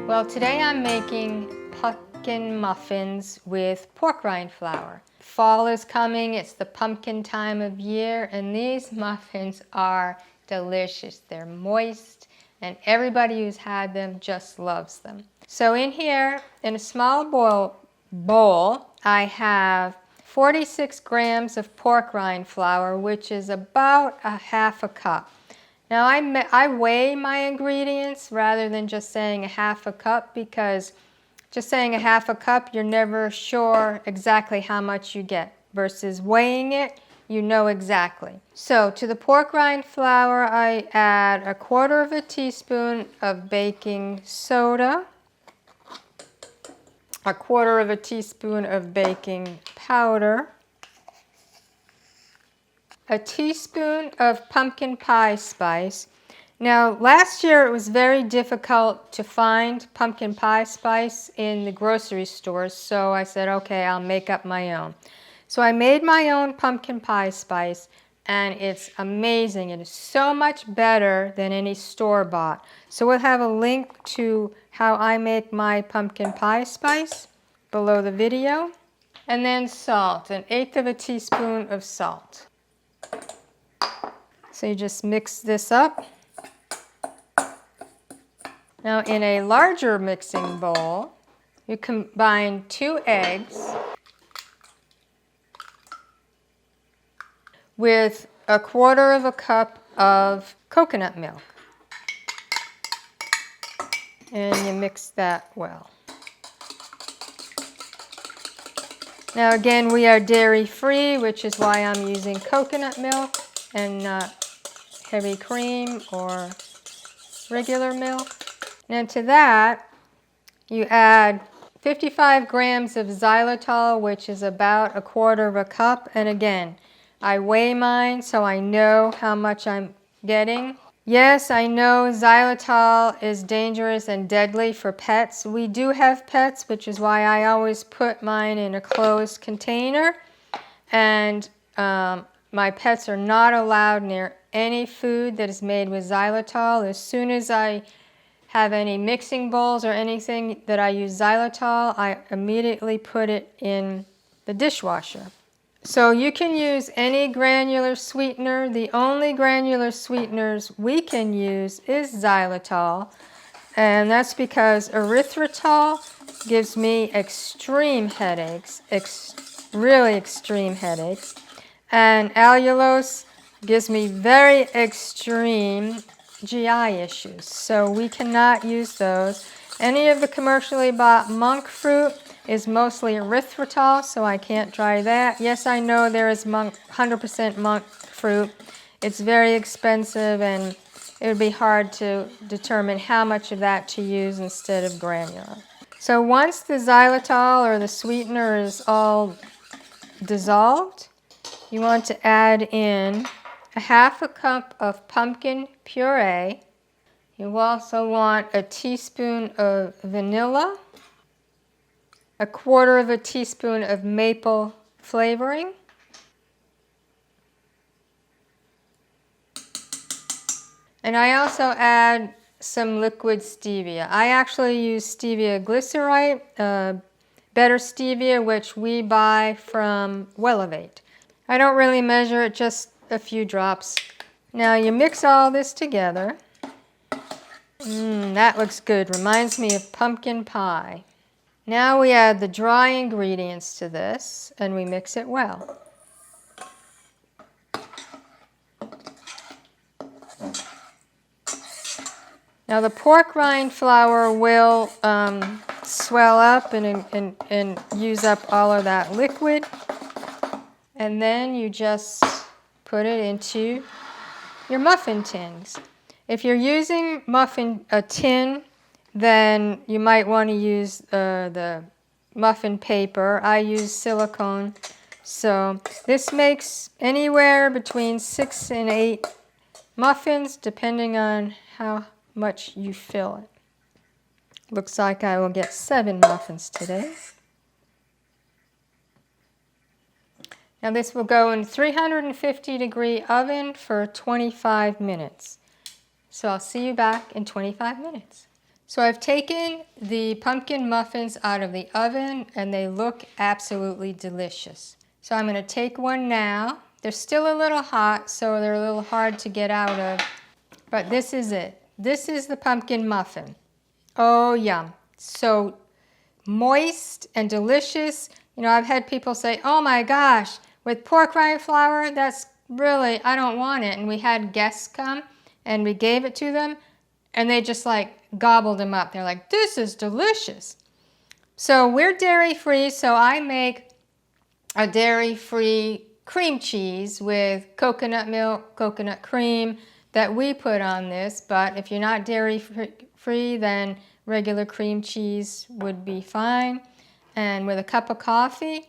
Well, today I'm making pumpkin muffins with pork rind flour. Fall is coming, it's the pumpkin time of year, and these muffins are delicious. They're moist, and everybody who's had them just loves them. So in here, in a small bowl, I have 46 grams of pork rind flour, which is about a half a cup. Now I weigh my ingredients rather than just saying a half a cup, because just saying a half a cup, you're never sure exactly how much you get, versus weighing it, you know exactly. So to the pork rind flour, I add 1/4 teaspoon of baking soda, 1/4 teaspoon of baking powder, a teaspoon of pumpkin pie spice. Now, last year it was very difficult to find pumpkin pie spice in the grocery stores, so I said, okay, I'll make up my own. So I made my own pumpkin pie spice, and it's amazing. It is so much better than any store-bought. So we'll have a link to how I make my pumpkin pie spice below the video. And then salt, 1/8 teaspoon of salt. So you just mix this up. Now in a larger mixing bowl, you combine 2 eggs with 1/4 cup of coconut milk. And you mix that well. Now again, we are dairy free, which is why I'm using coconut milk and not heavy cream or regular milk. Now to that, you add 55 grams of xylitol, which is about 1/4 cup. And again, I weigh mine so I know how much I'm getting. Yes, I know xylitol is dangerous and deadly for pets. We do have pets, which is why I always put mine in a closed container. And my pets are not allowed near any food that is made with xylitol. As soon as I have any mixing bowls or anything that I use xylitol, I immediately put it in the dishwasher. So you can use any granular sweetener. The only granular sweeteners we can use is xylitol, and that's because erythritol gives me extreme headaches, really extreme headaches, and allulose gives me very extreme GI issues, so we cannot use those. Any of the commercially bought monk fruit is mostly erythritol, so I can't try that. Yes, I know there is 100% monk fruit. It's very expensive, and it would be hard to determine how much of that to use instead of granular. So once the xylitol or the sweetener is all dissolved, you want to add in 1/2 cup of pumpkin puree. You also want a teaspoon of vanilla, 1/4 teaspoon of maple flavoring, and I also add some liquid stevia. I actually use stevia glycerite, better stevia, which we buy from Wellevate. I don't really measure it, just a few drops. Now you mix all this together. That looks good. Reminds me of pumpkin pie. Now we add the dry ingredients to this, and we mix it well. Now the pork rind flour will swell up and use up all of that liquid. And then you just put it into your muffin tins. If you're using a tin, then you might want to use the muffin paper. I use silicone. So this makes anywhere between 6 and 8 muffins, depending on how much you fill it. Looks like I will get 7 muffins today. Now this will go in 350-degree oven for 25 minutes. So I'll see you back in 25 minutes. So I've taken the pumpkin muffins out of the oven and they look absolutely delicious. So I'm going to take one now. They're still a little hot, so they're a little hard to get out of, but this is it. This is the pumpkin muffin. Oh, yum. So moist and delicious. You know, I've had people say, oh my gosh, with pork rind flour, that's really, I don't want it. And we had guests come and we gave it to them and they just like gobbled them up. They're like, this is delicious. So we're dairy-free, so I make a dairy-free cream cheese with coconut milk, coconut cream that we put on this. But if you're not dairy-free, then regular cream cheese would be fine. And with a cup of coffee,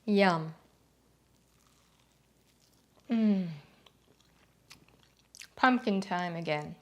yum. Pumpkin time again.